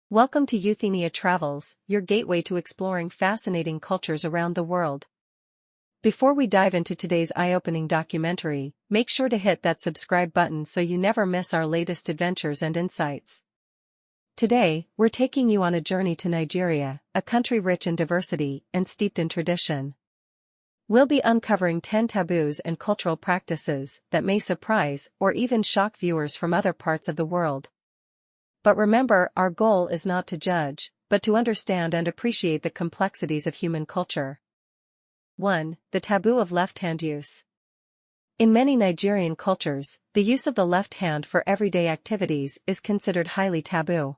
Welcome to Euthenia Travels, your gateway to exploring fascinating cultures around the world. Before we dive into today's eye-opening documentary, make sure to hit that subscribe button so you never miss our latest adventures and insights. Today, we're taking you on a journey to Nigeria, a country rich in diversity and steeped in tradition. We'll be uncovering 10 taboos and cultural practices that may surprise or even shock viewers from other parts of the world. But remember, our goal is not to judge, but to understand and appreciate the complexities of human culture. 1. The taboo of left-hand use. In many Nigerian cultures, the use of the left hand for everyday activities is considered highly taboo.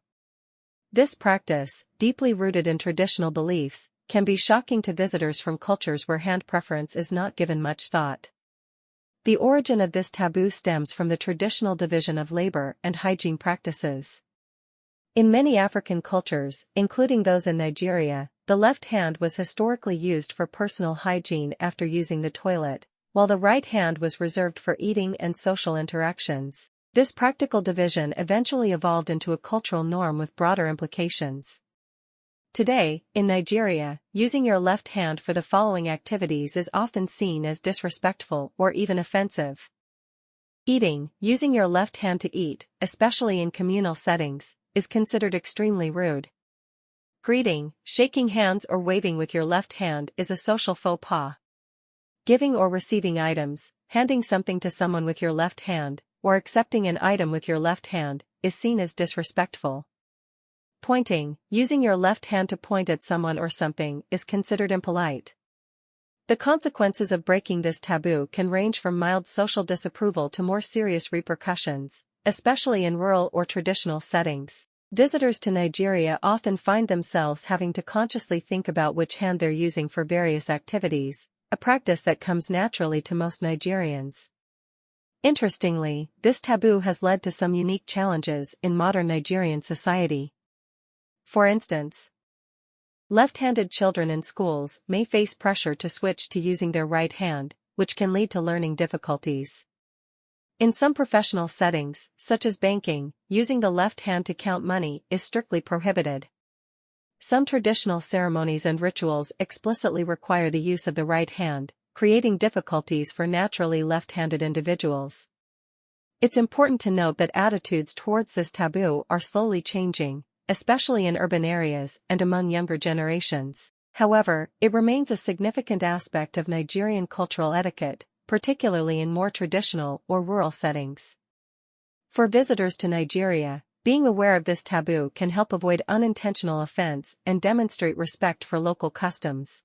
This practice, deeply rooted in traditional beliefs, can be shocking to visitors from cultures where hand preference is not given much thought. The origin of this taboo stems from the traditional division of labor and hygiene practices. In many African cultures, including those in Nigeria, the left hand was historically used for personal hygiene after using the toilet, while the right hand was reserved for eating and social interactions. This practical division eventually evolved into a cultural norm with broader implications. Today, in Nigeria, using your left hand for the following activities is often seen as disrespectful or even offensive. Eating, using your left hand to eat, especially in communal settings, is considered extremely rude. Greeting, shaking hands or waving with your left hand is a social faux pas. Giving or receiving items, handing something to someone with your left hand, or accepting an item with your left hand, is seen as disrespectful. Pointing, using your left hand to point at someone or something, is considered impolite. The consequences of breaking this taboo can range from mild social disapproval to more serious repercussions, especially in rural or traditional settings. Visitors to Nigeria often find themselves having to consciously think about which hand they're using for various activities, a practice that comes naturally to most Nigerians. Interestingly, this taboo has led to some unique challenges in modern Nigerian society. For instance, left-handed children in schools may face pressure to switch to using their right hand, which can lead to learning difficulties. In some professional settings, such as banking, using the left hand to count money is strictly prohibited. Some traditional ceremonies and rituals explicitly require the use of the right hand, creating difficulties for naturally left-handed individuals. It's important to note that attitudes towards this taboo are slowly changing, especially in urban areas and among younger generations. However, it remains a significant aspect of Nigerian cultural etiquette, particularly in more traditional or rural settings. For visitors to Nigeria, being aware of this taboo can help avoid unintentional offense and demonstrate respect for local customs.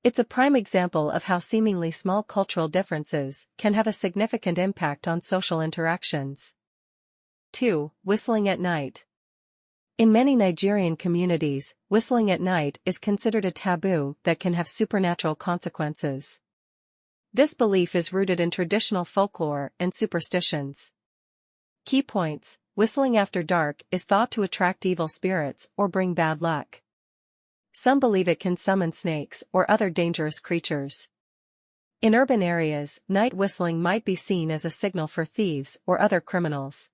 It's a prime example of how seemingly small cultural differences can have a significant impact on social interactions. 2. Whistling at night. In many Nigerian communities, whistling at night is considered a taboo that can have supernatural consequences. This belief is rooted in traditional folklore and superstitions. Key points: whistling after dark is thought to attract evil spirits or bring bad luck. Some believe it can summon snakes or other dangerous creatures. In urban areas, night whistling might be seen as a signal for thieves or other criminals.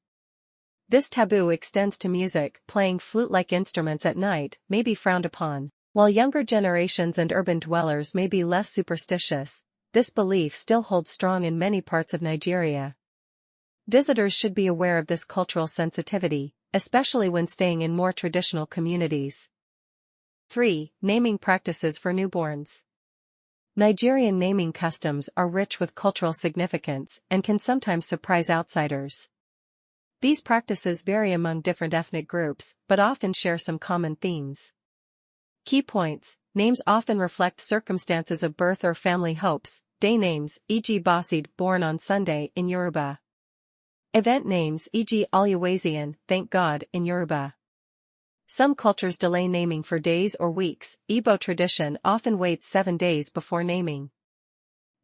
This taboo extends to music. Playing flute-like instruments at night may be frowned upon. While younger generations and urban dwellers may be less superstitious, this belief still holds strong in many parts of Nigeria. Visitors should be aware of this cultural sensitivity, especially when staying in more traditional communities. 3. Naming practices for newborns. Nigerian naming customs are rich with cultural significance and can sometimes surprise outsiders. These practices vary among different ethnic groups, but often share some common themes. Key points: names often reflect circumstances of birth or family hopes. Day names, e.g. Bosid, born on Sunday, in Yoruba. Event names, e.g. Oluwaseun, thank God, in Yoruba. Some cultures delay naming for days or weeks. Igbo tradition often waits 7 days before naming.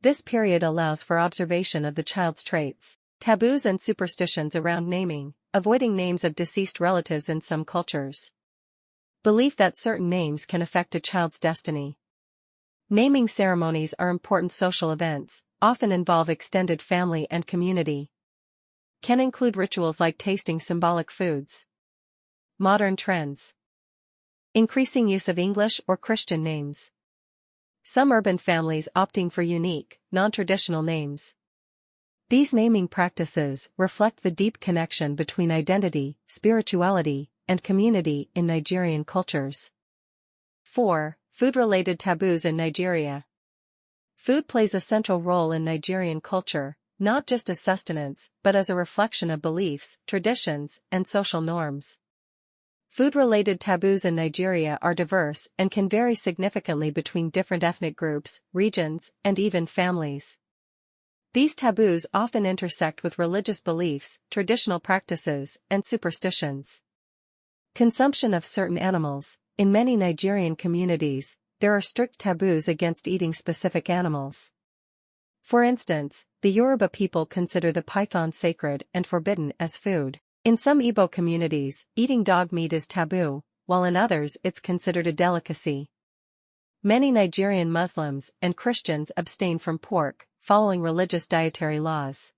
This period allows for observation of the child's traits. Taboos and superstitions around naming: avoiding names of deceased relatives in some cultures. Belief that certain names can affect a child's destiny. Naming ceremonies are important social events, often involve extended family and community. Can include rituals like tasting symbolic foods. Modern trends. Increasing use of English or Christian names. Some urban families opting for unique, non-traditional names. These naming practices reflect the deep connection between identity, spirituality, and community in Nigerian cultures. 4. Food-related taboos in Nigeria. Food plays a central role in Nigerian culture, not just as sustenance, but as a reflection of beliefs, traditions, and social norms. Food-related taboos in Nigeria are diverse and can vary significantly between different ethnic groups, regions, and even families. These taboos often intersect with religious beliefs, traditional practices, and superstitions. Consumption of certain animals. In many Nigerian communities, there are strict taboos against eating specific animals. For instance, the Yoruba people consider the python sacred and forbidden as food. In some Igbo communities, eating dog meat is taboo, while in others it's considered a delicacy. Many Nigerian Muslims and Christians abstain from pork, following religious dietary laws.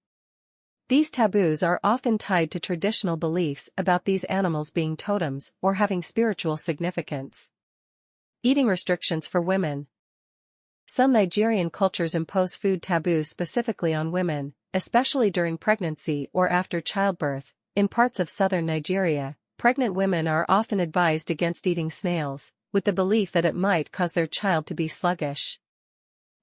These taboos are often tied to traditional beliefs about these animals being totems or having spiritual significance. Eating restrictions for women. Some Nigerian cultures impose food taboos specifically on women, especially during pregnancy or after childbirth. In parts of southern Nigeria, pregnant women are often advised against eating snails, with the belief that it might cause their child to be sluggish.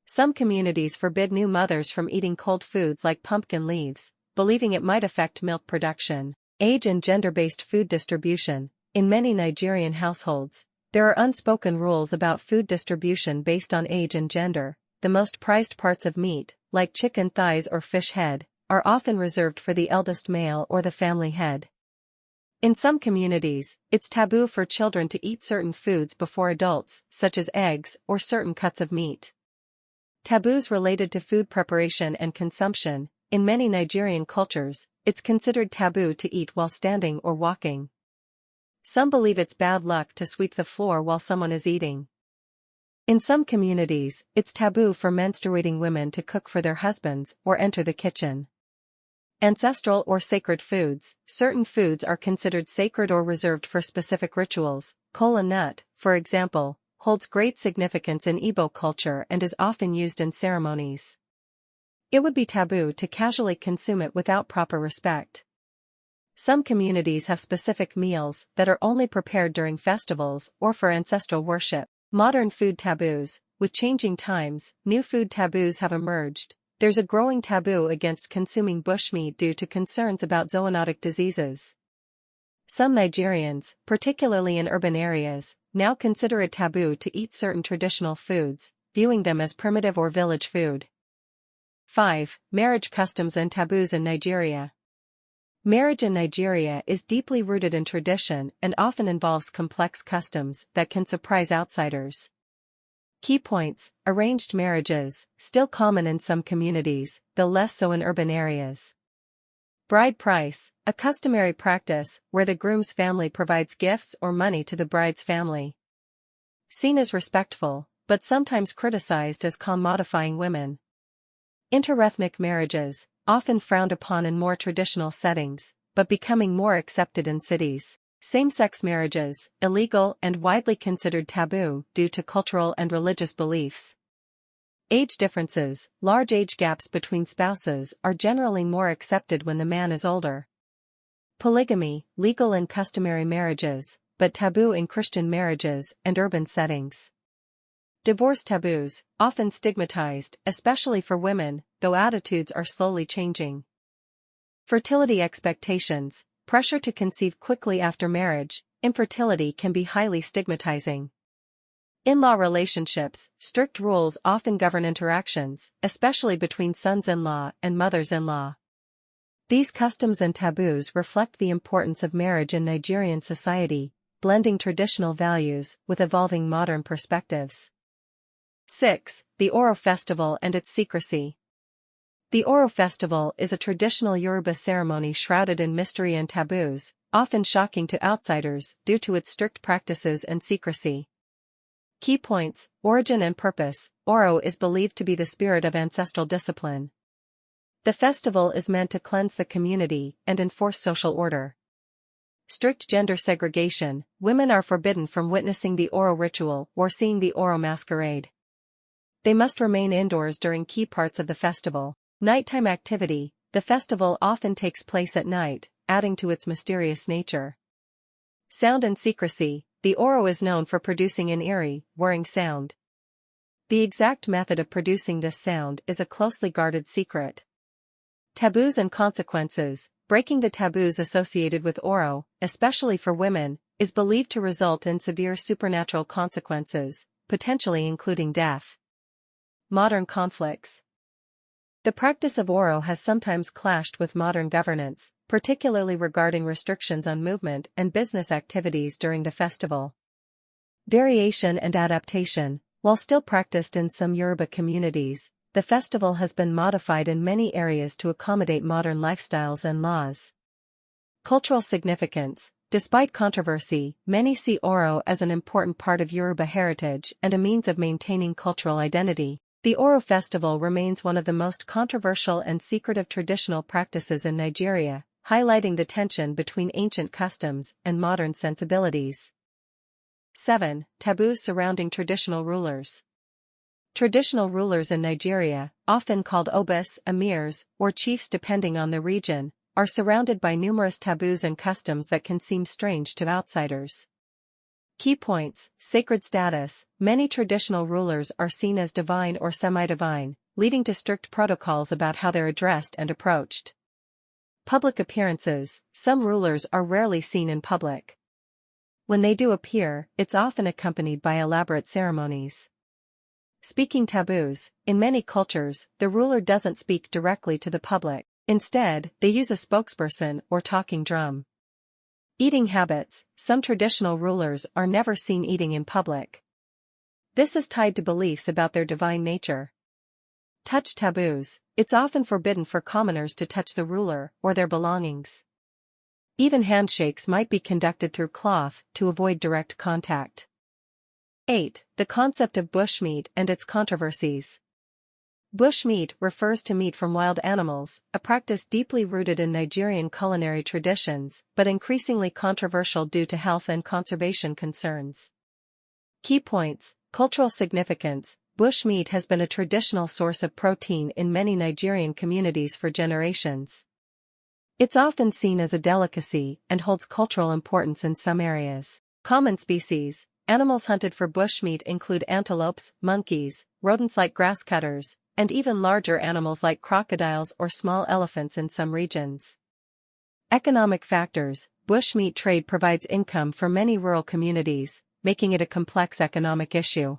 Some communities forbid new mothers from eating cold foods like pumpkin leaves, believing it might affect milk production. Age and gender-based food distribution. In many Nigerian households, there are unspoken rules about food distribution based on age and gender. The most prized parts of meat, like chicken thighs or fish head, are often reserved for the eldest male or the family head. In some communities, it's taboo for children to eat certain foods before adults, such as eggs or certain cuts of meat. Taboos related to food preparation and consumption. In many Nigerian cultures, it's considered taboo to eat while standing or walking. Some believe it's bad luck to sweep the floor while someone is eating. In some communities, it's taboo for menstruating women to cook for their husbands or enter the kitchen. Ancestral or sacred foods. Certain foods are considered sacred or reserved for specific rituals. Kola nut, for example, holds great significance in Igbo culture and is often used in ceremonies. It would be taboo to casually consume it without proper respect. Some communities have specific meals that are only prepared during festivals or for ancestral worship. Modern food taboos. With changing times, new food taboos have emerged. There's a growing taboo against consuming bushmeat due to concerns about zoonotic diseases. Some Nigerians, particularly in urban areas, now consider it taboo to eat certain traditional foods, viewing them as primitive or village food. 5. Marriage customs and taboos in Nigeria. Marriage in Nigeria is deeply rooted in tradition and often involves complex customs that can surprise outsiders. Key points. Arranged marriages, still common in some communities, though less so in urban areas. Bride price, a customary practice where the groom's family provides gifts or money to the bride's family. Seen as respectful, but sometimes criticized as commodifying women. Interethnic marriages, often frowned upon in more traditional settings, but becoming more accepted in cities. Same-sex marriages, illegal and widely considered taboo due to cultural and religious beliefs. Age differences. Large age gaps between spouses are generally more accepted when the man is older. Polygamy, legal in customary marriages, but taboo in Christian marriages and urban settings. Divorce taboos, often stigmatized, especially for women, though attitudes are slowly changing. Fertility expectations. Pressure to conceive quickly after marriage. Infertility can be highly stigmatizing. In-law relationships. Strict rules often govern interactions, especially between sons-in-law and mothers-in-law. These customs and taboos reflect the importance of marriage in Nigerian society, blending traditional values with evolving modern perspectives. 6. The Oro Festival and its secrecy. The Oro Festival is a traditional Yoruba ceremony shrouded in mystery and taboos, often shocking to outsiders due to its strict practices and secrecy. Key points. Origin and purpose. Oro is believed to be the spirit of ancestral discipline. The festival is meant to cleanse the community and enforce social order. Strict gender segregation: women are forbidden from witnessing the Oro ritual or seeing the Oro masquerade. They must remain indoors during key parts of the festival. Nighttime activity: the festival often takes place at night, adding to its mysterious nature. Sound and secrecy: the Oro is known for producing an eerie, whirring sound. The exact method of producing this sound is a closely guarded secret. Taboos and consequences: breaking the taboos associated with Oro, especially for women, is believed to result in severe supernatural consequences, potentially including death. Modern conflicts: the practice of Oro has sometimes clashed with modern governance, particularly regarding restrictions on movement and business activities during the festival. Variation and adaptation: while still practiced in some Yoruba communities, the festival has been modified in many areas to accommodate modern lifestyles and laws. Cultural significance: despite controversy, many see Oro as an important part of Yoruba heritage and a means of maintaining cultural identity. The Oro festival remains one of the most controversial and secretive traditional practices in Nigeria, highlighting the tension between ancient customs and modern sensibilities. 7. Taboos surrounding traditional rulers. Traditional rulers in Nigeria, often called obas, emirs, or chiefs depending on the region, are surrounded by numerous taboos and customs that can seem strange to outsiders. Key points: sacred status: many traditional rulers are seen as divine or semi-divine, leading to strict protocols about how they're addressed and approached. Public appearances: some rulers are rarely seen in public. When they do appear, it's often accompanied by elaborate ceremonies. Speaking taboos: in many cultures, the ruler doesn't speak directly to the public. Instead, they use a spokesperson or talking drum. Eating habits: some traditional rulers are never seen eating in public. This is tied to beliefs about their divine nature. Touch taboos: it's often forbidden for commoners to touch the ruler or their belongings. Even handshakes might be conducted through cloth to avoid direct contact. 8. The concept of bushmeat and its controversies. Bushmeat refers to meat from wild animals, a practice deeply rooted in Nigerian culinary traditions, but increasingly controversial due to health and conservation concerns. Key points: cultural significance: bushmeat has been a traditional source of protein in many Nigerian communities for generations. It's often seen as a delicacy and holds cultural importance in some areas. Common species: animals hunted for bushmeat include antelopes, monkeys, rodents like grasscutters, and even larger animals like crocodiles or small elephants in some regions. Economic factors: bushmeat trade provides income for many rural communities, making it a complex economic issue.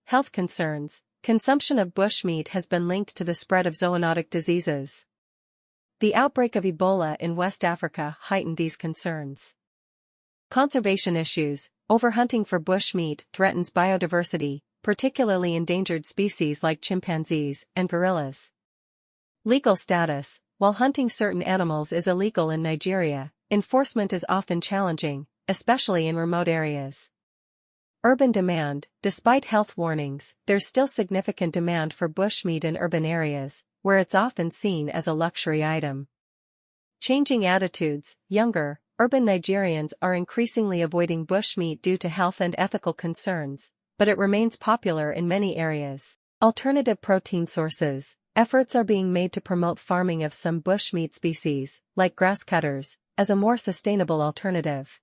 Health concerns: consumption of bushmeat has been linked to the spread of zoonotic diseases. The outbreak of Ebola in West Africa heightened these concerns. Conservation issues: overhunting for bushmeat threatens biodiversity, particularly endangered species like chimpanzees and gorillas. Legal status: while hunting certain animals is illegal in Nigeria, enforcement is often challenging, especially in remote areas. Urban demand: despite health warnings, there's still significant demand for bushmeat in urban areas, where it's often seen as a luxury item. Changing attitudes: younger, urban Nigerians are increasingly avoiding bushmeat due to health and ethical concerns, but it remains popular in many areas. Alternative protein sources: efforts are being made to promote farming of some bushmeat species, like grasscutters, as a more sustainable alternative.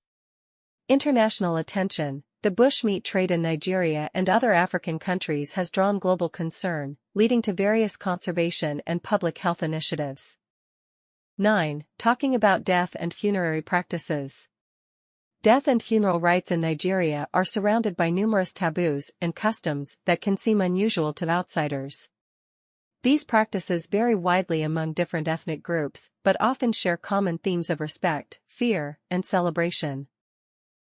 International attention: the bushmeat trade in Nigeria and other African countries has drawn global concern, leading to various conservation and public health initiatives. 9. Talking about death and funerary practices. Death and funeral rites in Nigeria are surrounded by numerous taboos and customs that can seem unusual to outsiders. These practices vary widely among different ethnic groups, but often share common themes of respect, fear, and celebration.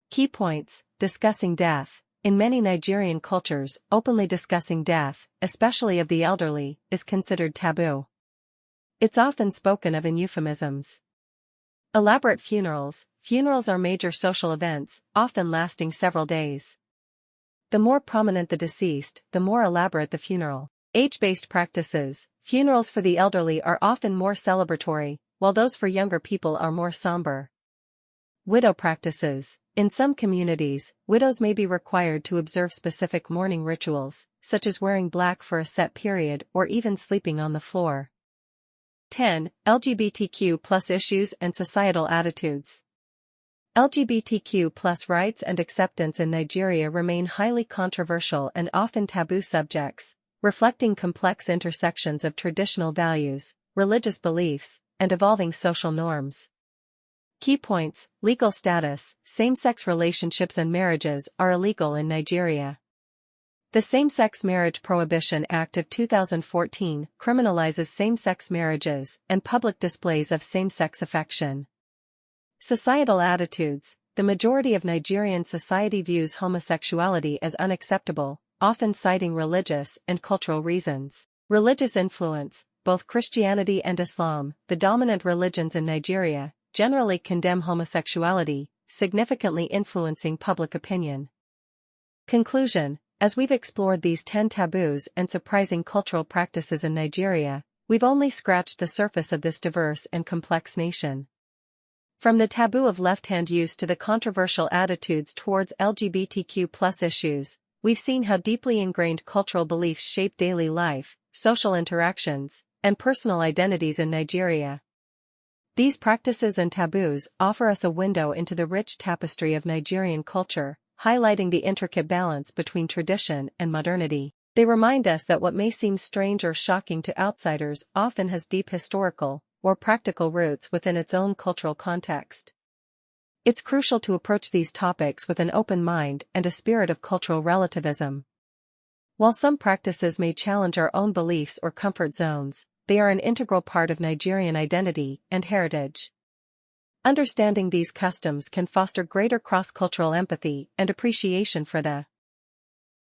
Key points: discussing death. In many Nigerian cultures, openly discussing death, especially of the elderly, is considered taboo. It's often spoken of in euphemisms. Elaborate funerals. Funerals are major social events, often lasting several days. The more prominent the deceased, the more elaborate the funeral. Age-based practices. Funerals for the elderly are often more celebratory, while those for younger people are more somber. Widow practices. In some communities, widows may be required to observe specific mourning rituals, such as wearing black for a set period or even sleeping on the floor. 10. LGBTQ+ issues and societal attitudes. LGBTQ+ rights and acceptance in Nigeria remain highly controversial and often taboo subjects, reflecting complex intersections of traditional values, religious beliefs, and evolving social norms. Key points: legal status. Same-sex relationships and marriages are illegal in Nigeria. The Same-Sex Marriage Prohibition Act of 2014 criminalizes same-sex marriages and public displays of same-sex affection. Societal attitudes. The majority of Nigerian society views homosexuality as unacceptable, often citing religious and cultural reasons. Religious influence. Both Christianity and Islam, the dominant religions in Nigeria, generally condemn homosexuality, significantly influencing public opinion. Conclusion: as we've explored these 10 taboos and surprising cultural practices in Nigeria, we've only scratched the surface of this diverse and complex nation. From the taboo of left-hand use to the controversial attitudes towards LGBTQ+ issues, we've seen how deeply ingrained cultural beliefs shape daily life, social interactions, and personal identities in Nigeria. These practices and taboos offer us a window into the rich tapestry of Nigerian culture, highlighting the intricate balance between tradition and modernity. They remind us that what may seem strange or shocking to outsiders often has deep historical or practical roots within its own cultural context. It's crucial to approach these topics with an open mind and a spirit of cultural relativism. While some practices may challenge our own beliefs or comfort zones, they are an integral part of Nigerian identity and heritage. Understanding these customs can foster greater cross-cultural empathy and appreciation for the